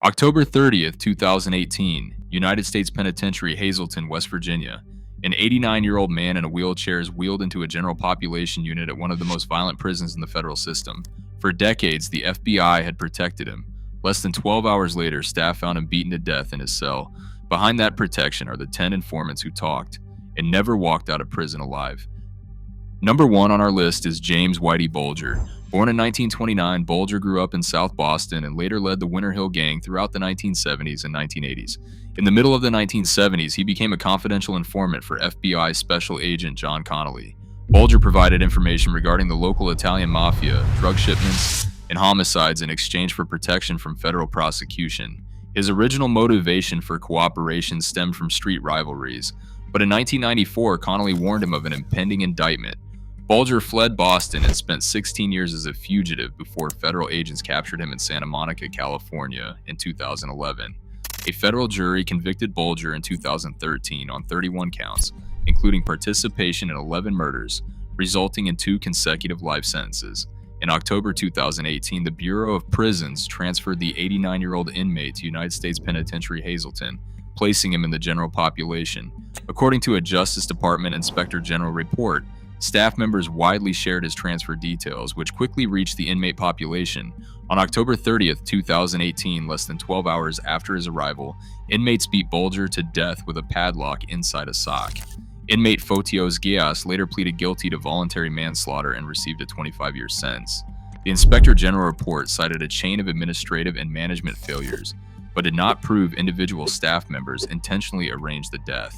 October 30th, 2018, United States Penitentiary, Hazleton, West Virginia. An 89-year-old man in a wheelchair is wheeled into a general population unit at one of the most violent prisons in the federal system. For decades, the FBI had protected him. Less than 12 hours later, staff found him beaten to death in his cell. Behind that protection are the 10 informants who talked and never walked out of prison alive. Number 1 on our list is James Whitey Bulger. Born in 1929, Bulger grew up in South Boston and later led the Winter Hill Gang throughout the 1970s and 1980s. In the middle of the 1970s, he became a confidential informant for FBI Special Agent John Connolly. Bulger provided information regarding the local Italian Mafia, drug shipments, and homicides in exchange for protection from federal prosecution. His original motivation for cooperation stemmed from street rivalries, but in 1994, Connolly warned him of an impending indictment. Bulger fled Boston and spent 16 years as a fugitive before federal agents captured him in Santa Monica, California in 2011. A federal jury convicted Bulger in 2013 on 31 counts, including participation in 11 murders, resulting in 2 consecutive life sentences. In October 2018, the Bureau of Prisons transferred the 89-year-old inmate to United States Penitentiary, Hazleton, placing him in the general population. According to a Justice Department Inspector General report, staff members widely shared his transfer details, which quickly reached the inmate population. On October 30th, 2018, less than 12 hours after his arrival, inmates beat Bulger to death with a padlock inside a sock. Inmate Fotios Gias later pleaded guilty to voluntary manslaughter and received a 25-year sentence. The Inspector General report cited a chain of administrative and management failures, but did not prove individual staff members intentionally arranged the death.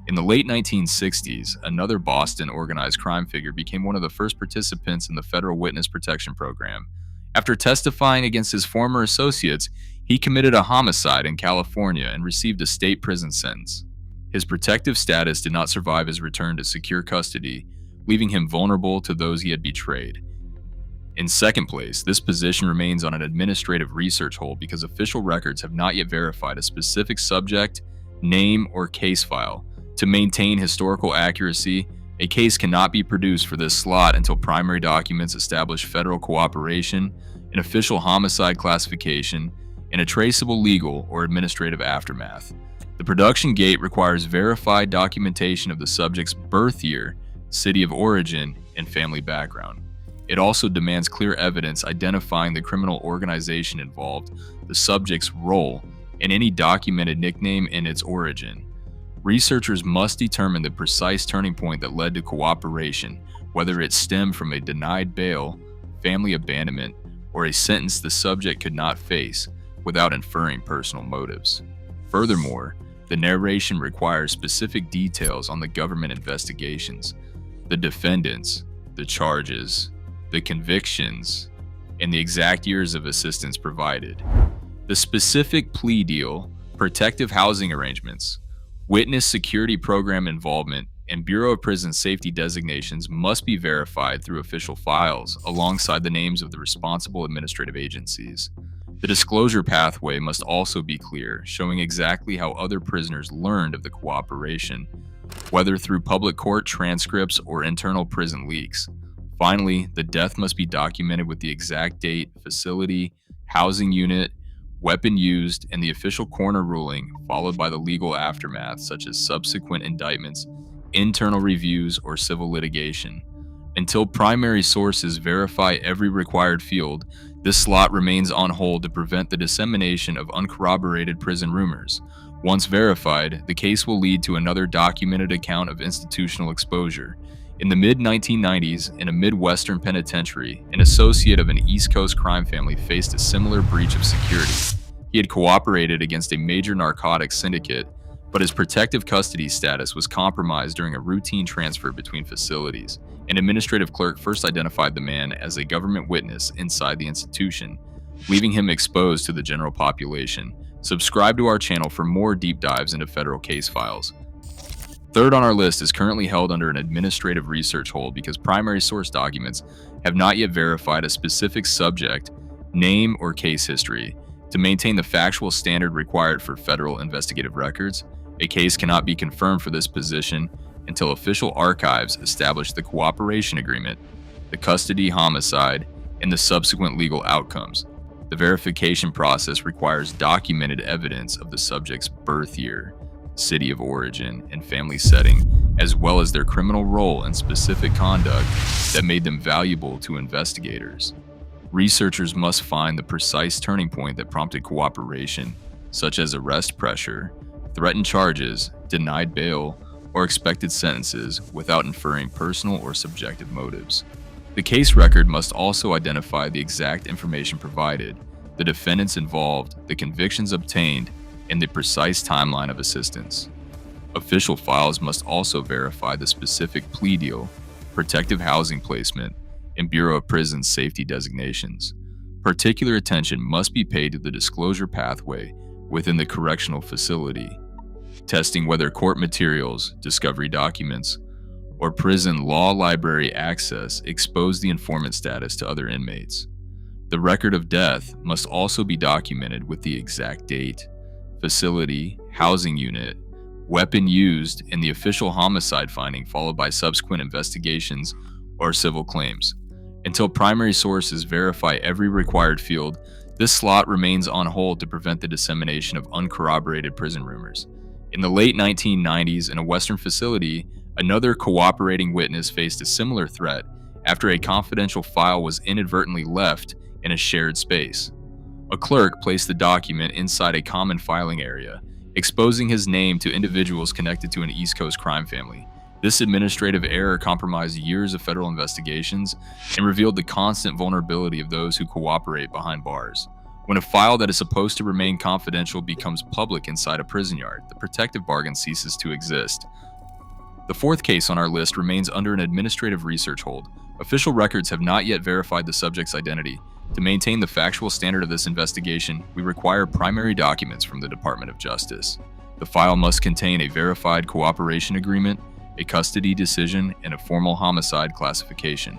In the late 1960s, another Boston organized crime figure became one of the first participants in the Federal Witness Protection Program. After testifying against his former associates, he committed a homicide in California and received a state prison sentence. His protective status did not survive his return to secure custody, leaving him vulnerable to those he had betrayed. In second place, this position remains on an administrative research hold because official records have not yet verified a specific subject, name, or case file. To maintain historical accuracy, a case cannot be produced for this slot until primary documents establish federal cooperation, an official homicide classification, and a traceable legal or administrative aftermath. The production gate requires verified documentation of the subject's birth year, city of origin, and family background. It also demands clear evidence identifying the criminal organization involved, the subject's role, and any documented nickname and its origin. Researchers must determine the precise turning point that led to cooperation, whether it stemmed from a denied bail, family abandonment, or a sentence the subject could not face, without inferring personal motives. Furthermore, the narration requires specific details on the government investigations, the defendants, the charges, the convictions, and the exact years of assistance provided. The specific plea deal, protective housing arrangements, witness security program involvement, and Bureau of Prison Safety designations must be verified through official files alongside the names of the responsible administrative agencies. The disclosure pathway must also be clear, showing exactly how other prisoners learned of the cooperation, whether through public court transcripts or internal prison leaks. Finally, the death must be documented with the exact date, facility, housing unit, weapon used, and the official coroner ruling, followed by the legal aftermath such as subsequent indictments, internal reviews, or civil litigation. Until primary sources verify every required field, this slot remains on hold to prevent the dissemination of uncorroborated prison rumors. Once verified, the case will lead to another documented account of institutional exposure. In the mid-1990s, in a Midwestern penitentiary, an associate of an East Coast crime family faced a similar breach of security. He had cooperated against a major narcotics syndicate, but his protective custody status was compromised during a routine transfer between facilities. An administrative clerk first identified the man as a government witness inside the institution, leaving him exposed to the general population. Subscribe to our channel for more deep dives into federal case files. Third on our list is currently held under an administrative research hold because primary source documents have not yet verified a specific subject, name, or case history. To maintain the factual standard required for federal investigative records, a case cannot be confirmed for this position until official archives establish the cooperation agreement, the custody homicide, and the subsequent legal outcomes. The verification process requires documented evidence of the subject's birth year, city of origin, and family setting, as well as their criminal role and specific conduct that made them valuable to investigators. Researchers must find the precise turning point that prompted cooperation, such as arrest pressure, threatened charges, denied bail, or expected sentences, without inferring personal or subjective motives. The case record must also identify the exact information provided, the defendants involved, the convictions obtained, and the precise timeline of assistance. Official files must also verify the specific plea deal, protective housing placement, and Bureau of Prisons safety designations. Particular attention must be paid to the disclosure pathway within the correctional facility, testing whether court materials, discovery documents, or prison law library access expose the informant status to other inmates. The record of death must also be documented with the exact date, facility, housing unit, weapon used, and the official homicide finding, followed by subsequent investigations or civil claims. Until primary sources verify every required field, this slot remains on hold to prevent the dissemination of uncorroborated prison rumors. In the late 1990s, in a Western facility, another cooperating witness faced a similar threat after a confidential file was inadvertently left in a shared space. A clerk placed the document inside a common filing area, exposing his name to individuals connected to an East Coast crime family. This administrative error compromised years of federal investigations and revealed the constant vulnerability of those who cooperate behind bars. When a file that is supposed to remain confidential becomes public inside a prison yard, the protective bargain ceases to exist. The fourth case on our list remains under an administrative research hold. Official records have not yet verified the subject's identity. To maintain the factual standard of this investigation, we require primary documents from the Department of Justice. The file must contain a verified cooperation agreement, a custody decision, and a formal homicide classification.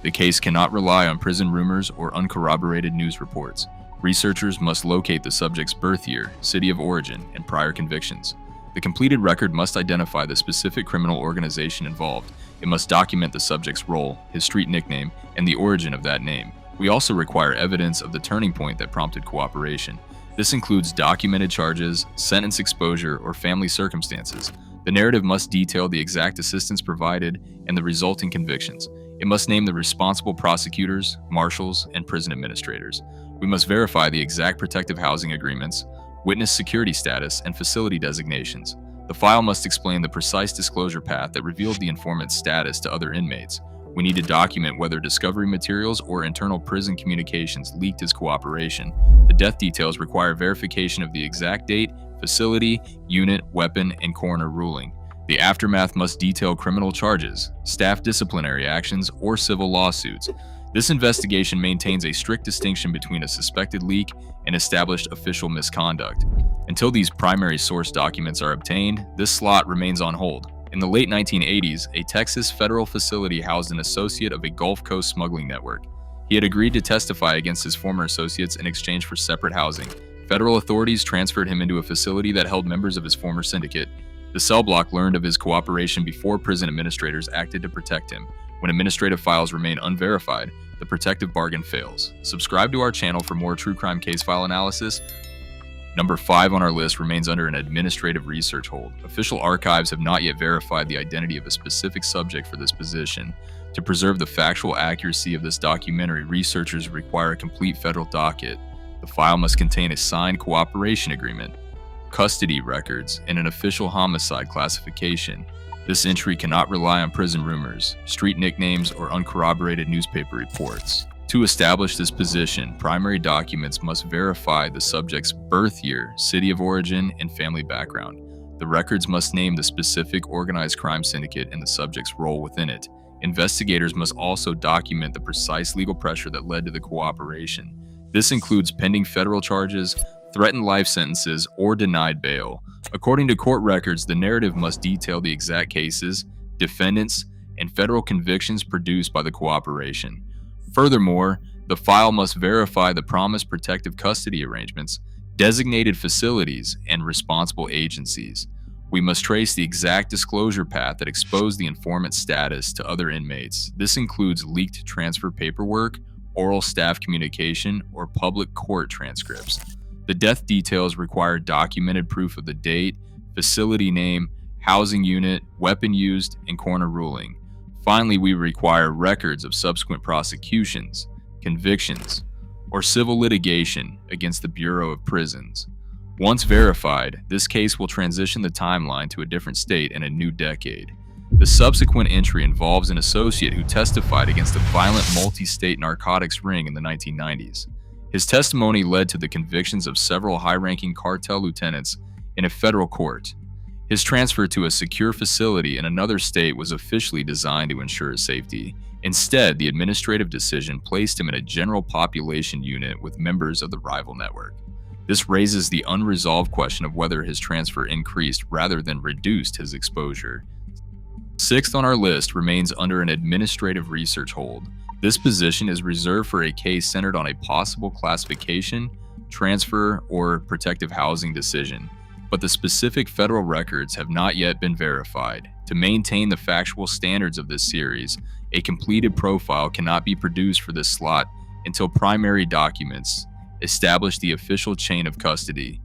The case cannot rely on prison rumors or uncorroborated news reports. Researchers must locate the subject's birth year, city of origin, and prior convictions. The completed record must identify the specific criminal organization involved. It must document the subject's role, his street nickname, and the origin of that name. We also require evidence of the turning point that prompted cooperation. This includes documented charges, sentence exposure, or family circumstances. The narrative must detail the exact assistance provided and the resulting convictions. It must name the responsible prosecutors, marshals, and prison administrators. We must verify the exact protective housing agreements, witness security status, and facility designations. The file must explain the precise disclosure path that revealed the informant's status to other inmates. We need to document whether discovery materials or internal prison communications leaked his cooperation. The death details require verification of the exact date, facility, unit, weapon, and coroner ruling. The aftermath must detail criminal charges, staff disciplinary actions, or civil lawsuits. This investigation maintains a strict distinction between a suspected leak and established official misconduct. Until these primary source documents are obtained, this slot remains on hold. In the late 1980s, a Texas federal facility housed an associate of a Gulf Coast smuggling network. He had agreed to testify against his former associates in exchange for separate housing. Federal authorities transferred him into a facility that held members of his former syndicate. The cell block learned of his cooperation before prison administrators acted to protect him. When administrative files remain unverified, the protective bargain fails. Subscribe to our channel for more true crime case file analysis. Number 5 on our list remains under an administrative research hold. Official archives have not yet verified the identity of a specific subject for this position. To preserve the factual accuracy of this documentary, researchers require a complete federal docket. The file must contain a signed cooperation agreement, custody records, and an official homicide classification. This entry cannot rely on prison rumors, street nicknames, or uncorroborated newspaper reports. To establish this position, primary documents must verify the subject's birth year, city of origin, and family background. The records must name the specific organized crime syndicate and the subject's role within it. Investigators must also document the precise legal pressure that led to the cooperation. This includes pending federal charges, threatened life sentences, or denied bail. According to court records, the narrative must detail the exact cases, defendants, and federal convictions produced by the cooperation. Furthermore, the file must verify the promised protective custody arrangements, designated facilities, and responsible agencies. We must trace the exact disclosure path that exposed the informant's status to other inmates. This includes leaked transfer paperwork oral staff communication, or public court transcripts. The death details require documented proof of the date, facility name, housing unit, weapon used, and coroner ruling. Finally, we require records of subsequent prosecutions, convictions, or civil litigation against the Bureau of Prisons. Once verified, this case will transition the timeline to a different state in a new decade. The subsequent entry involves an associate who testified against a violent multi-state narcotics ring in the 1990s. His testimony led to the convictions of several high-ranking cartel lieutenants in a federal court. His transfer to a secure facility in another state was officially designed to ensure his safety. Instead, the administrative decision placed him in a general population unit with members of the rival network. This raises the unresolved question of whether his transfer increased rather than reduced his exposure. Sixth on our list remains under an administrative research hold. This position is reserved for a case centered on a possible classification, transfer, or protective housing decision, but the specific federal records have not yet been verified. To maintain the factual standards of this series, a completed profile cannot be produced for this slot until primary documents establish the official chain of custody.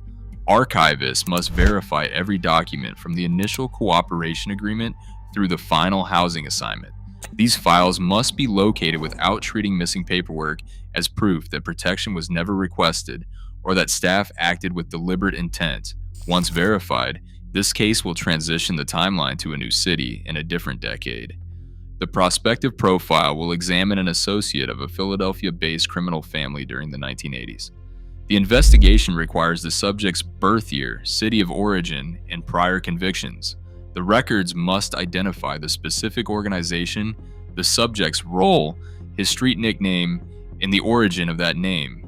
Archivists must verify every document from the initial cooperation agreement through the final housing assignment. These files must be located without treating missing paperwork as proof that protection was never requested or that staff acted with deliberate intent. Once verified, this case will transition the timeline to a new city in a different decade. The prospective profile will examine an associate of a Philadelphia-based criminal family during the 1980s. The investigation requires the subject's birth year, city of origin, and prior convictions. The records must identify the specific organization, the subject's role, his street nickname, and the origin of that name.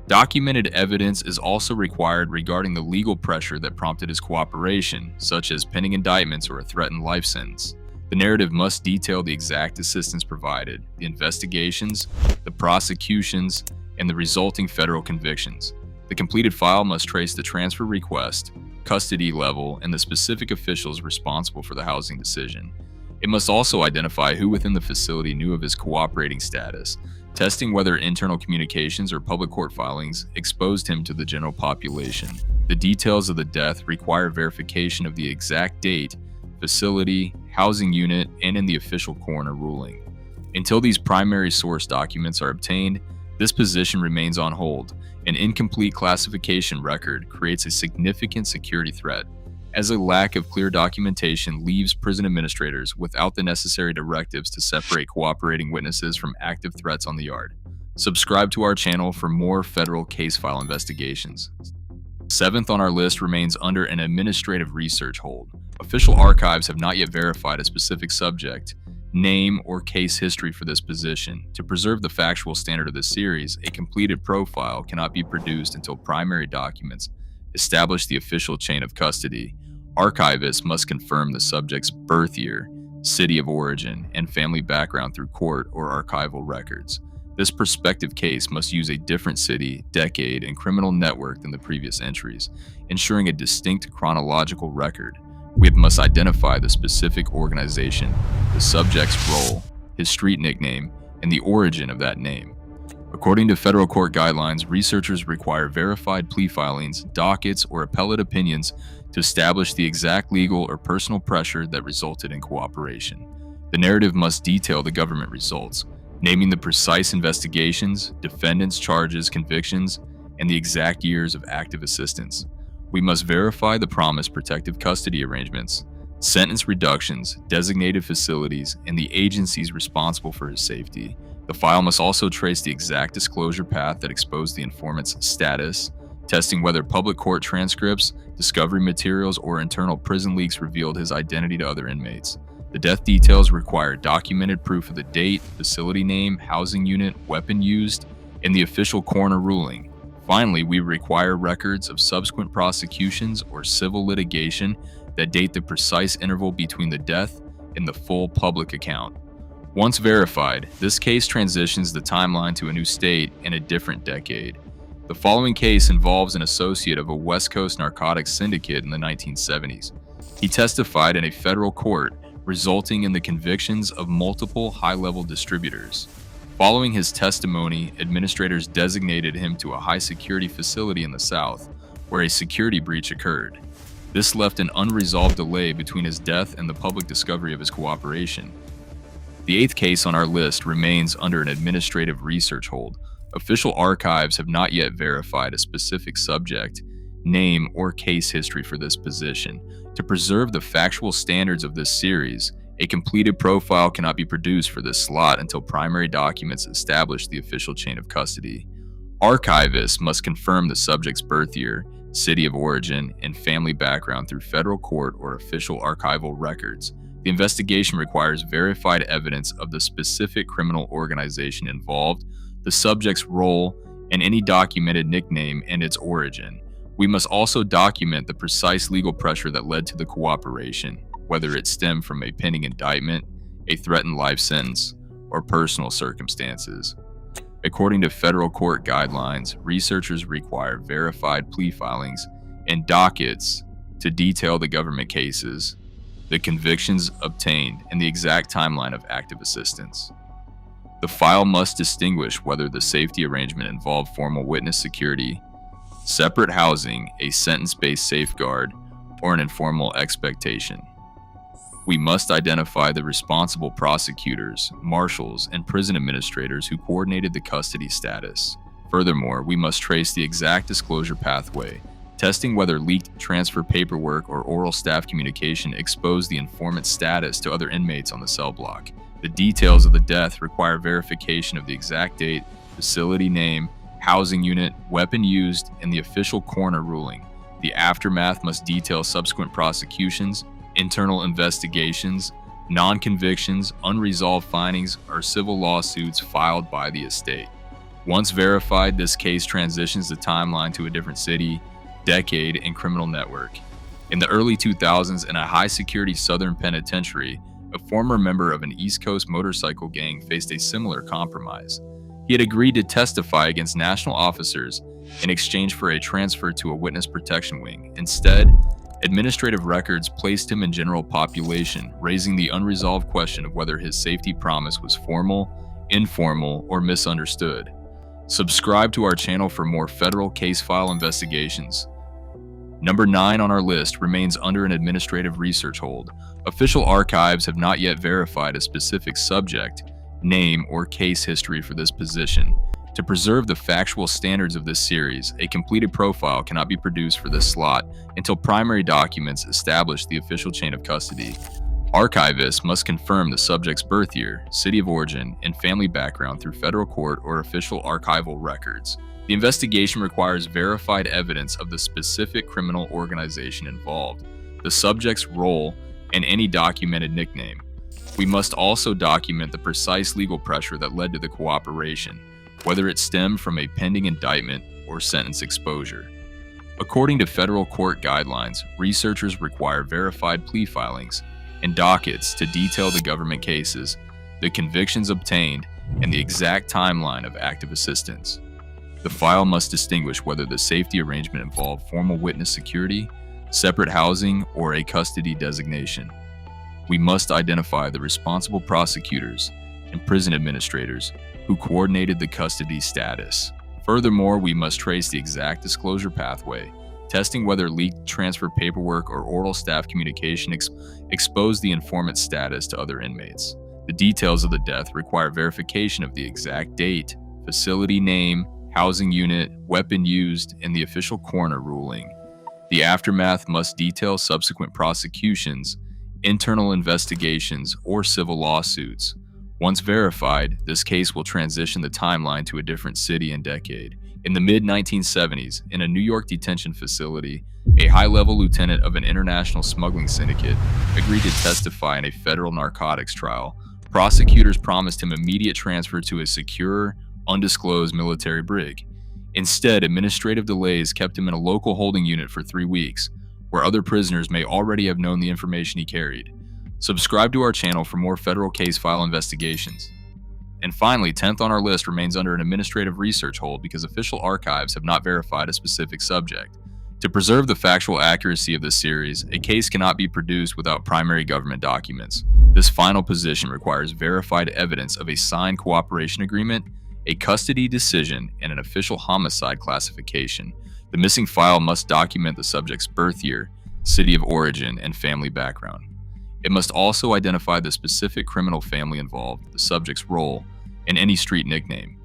Documented evidence is also required regarding the legal pressure that prompted his cooperation, such as pending indictments or a threatened life sentence. The narrative must detail the exact assistance provided, the investigations, the prosecutions, and the resulting federal convictions. The completed file must trace the transfer request, custody level, and the specific officials responsible for the housing decision. It must also identify who within the facility knew of his cooperating status, testing whether internal communications or public court filings exposed him to the general population. The details of the death require verification of the exact date, facility, housing unit, and in the official coroner ruling. Until these primary source documents are obtained, this position remains on hold. An incomplete classification record creates a significant security threat, as a lack of clear documentation leaves prison administrators without the necessary directives to separate cooperating witnesses from active threats on the yard. Subscribe to our channel for more federal case file investigations. Seventh on our list remains under an administrative research hold. Official archives have not yet verified a specific subject, name, or case history for this position. To preserve the factual standard of this series, a completed profile cannot be produced until primary documents establish the official chain of custody. Archivists must confirm the subject's birth year, city of origin, and family background through court or archival records. This prospective case must use a different city, decade, and criminal network than the previous entries, ensuring a distinct chronological record. We must identify the specific organization, the subject's role, his street nickname, and the origin of that name. According to federal court guidelines, researchers require verified plea filings, dockets, or appellate opinions to establish the exact legal or personal pressure that resulted in cooperation. The narrative must detail the government results, naming the precise investigations, defendants' charges, convictions, and the exact years of active assistance. We must verify the promised protective custody arrangements, sentence reductions, designated facilities, and the agencies responsible for his safety. The file must also trace the exact disclosure path that exposed the informant's status, testing whether public court transcripts, discovery materials, or internal prison leaks revealed his identity to other inmates. The death details require documented proof of the date, facility name, housing unit, weapon used, and the official coroner ruling. Finally, we require records of subsequent prosecutions or civil litigation that date the precise interval between the death and the full public account. Once verified, this case transitions the timeline to a new state in a different decade. The following case involves an associate of a West Coast narcotics syndicate in the 1970s. He testified in a federal court, resulting in the convictions of multiple high-level distributors. Following his testimony, administrators designated him to a high-security facility in the South, where a security breach occurred. This left an unresolved delay between his death and the public discovery of his cooperation. The eighth case on our list remains under an administrative research hold. Official archives have not yet verified a specific subject, name, or case history for this position. To preserve the factual standards of this series, a completed profile cannot be produced for this slot until primary documents establish the official chain of custody. Archivists must confirm the subject's birth year, city of origin, and family background through federal court or official archival records. The investigation requires verified evidence of the specific criminal organization involved, the subject's role, and any documented nickname and its origin. We must also document the precise legal pressure that led to the cooperation, whether it stemmed from a pending indictment, a threatened life sentence, or personal circumstances. According to federal court guidelines, researchers require verified plea filings and dockets to detail the government cases, the convictions obtained, and the exact timeline of active assistance. The file must distinguish whether the safety arrangement involved formal witness security, separate housing, a sentence-based safeguard, or an informal expectation. We must identify the responsible prosecutors, marshals, and prison administrators who coordinated the custody status. Furthermore, we must trace the exact disclosure pathway, testing whether leaked transfer paperwork or oral staff communication exposed the informant's status to other inmates on the cell block. The details of the death require verification of the exact date, facility name, housing unit, weapon used, and the official coroner ruling. The aftermath must detail subsequent prosecutions, internal investigations, non-convictions, unresolved findings, or civil lawsuits filed by the estate. Once verified, this case transitions the timeline to a different city, decade, and criminal network. In the early 2000s, in a high-security Southern penitentiary, a former member of an East Coast motorcycle gang faced a similar compromise. He had agreed to testify against national officers in exchange for a transfer to a witness protection wing. Instead, administrative records placed him in general population, raising the unresolved question of whether his safety promise was formal, informal, or misunderstood. Subscribe to our channel for more federal case file investigations. Number 9 on our list remains under an administrative research hold. Official archives have not yet verified a specific subject, name, or case history for this position. To preserve the factual standards of this series, a completed profile cannot be produced for this slot until primary documents establish the official chain of custody. Archivists must confirm the subject's birth year, city of origin, and family background through federal court or official archival records. The investigation requires verified evidence of the specific criminal organization involved, the subject's role, and any documented nickname. We must also document the precise legal pressure that led to the cooperation, whether it stemmed from a pending indictment or sentence exposure. According to federal court guidelines, researchers require verified plea filings and dockets to detail the government cases, the convictions obtained, and the exact timeline of active assistance. The file must distinguish whether the safety arrangement involved formal witness security, separate housing, or a custody designation. We must identify the responsible prosecutors and prison administrators who coordinated the custody status. Furthermore, we must trace the exact disclosure pathway, testing whether leaked transfer paperwork or oral staff communication exposed the informant's status to other inmates. The details of the death require verification of the exact date, facility name, housing unit, weapon used, and the official coroner ruling. The aftermath must detail subsequent prosecutions, internal investigations, or civil lawsuits. Once verified, this case will transition the timeline to a different city and decade. In the mid-1970s, in a New York detention facility, a high-level lieutenant of an international smuggling syndicate agreed to testify in a federal narcotics trial. Prosecutors promised him immediate transfer to a secure, undisclosed military brig. Instead, administrative delays kept him in a local holding unit for 3 weeks, where other prisoners may already have known the information he carried. Subscribe to our channel for more federal case file investigations. And finally, 10th on our list remains under an administrative research hold because official archives have not verified a specific subject. To preserve the factual accuracy of this series, a case cannot be produced without primary government documents. This final position requires verified evidence of a signed cooperation agreement, a custody decision, and an official homicide classification. The missing file must document the subject's birth year, city of origin, and family background. It must also identify the specific criminal family involved, the subject's role, and any street nickname.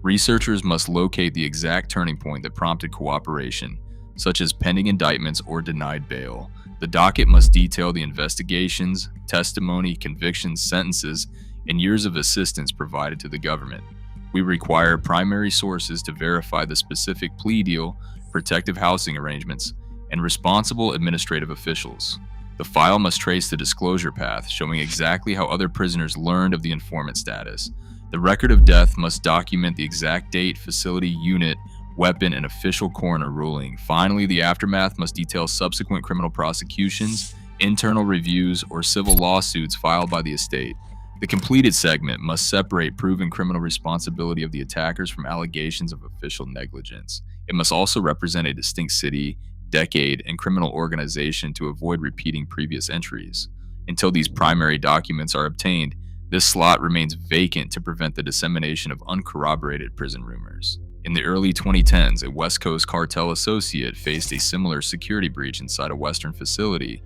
Researchers must locate the exact turning point that prompted cooperation, such as pending indictments or denied bail. The docket must detail the investigations, testimony, convictions, sentences, and years of assistance provided to the government. We require primary sources to verify the specific plea deal, protective housing arrangements, and responsible administrative officials. The file must trace the disclosure path, showing exactly how other prisoners learned of the informant status. The record of death must document the exact date, facility, unit, weapon, and official coroner ruling. Finally, the aftermath must detail subsequent criminal prosecutions, internal reviews, or civil lawsuits filed by the estate. The completed segment must separate proven criminal responsibility of the attackers from allegations of official negligence. It must also represent a distinct city, decade, and criminal organization to avoid repeating previous entries. Until these primary documents are obtained, this slot remains vacant to prevent the dissemination of uncorroborated prison rumors. In the early 2010s, a West Coast cartel associate faced a similar security breach inside a Western facility.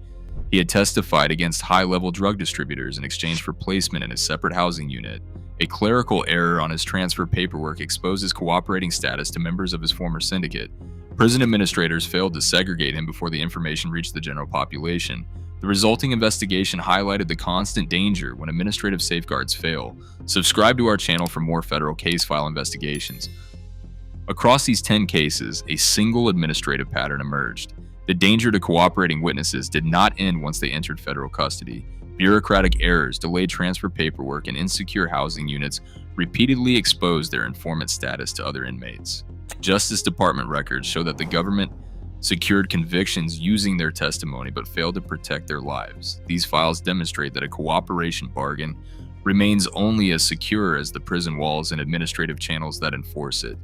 He had testified against high-level drug distributors in exchange for placement in a separate housing unit. A clerical error on his transfer paperwork exposed his cooperating status to members of his former syndicate. Prison administrators failed to segregate him before the information reached the general population. The resulting investigation highlighted the constant danger when administrative safeguards fail. Subscribe to our channel for more federal case file investigations. Across these 10 cases, a single administrative pattern emerged. The danger to cooperating witnesses did not end once they entered federal custody. Bureaucratic errors, delayed transfer paperwork, and insecure housing units repeatedly exposed their informant status to other inmates. Justice Department records show that the government secured convictions using their testimony but failed to protect their lives. These files demonstrate that a cooperation bargain remains only as secure as the prison walls and administrative channels that enforce it.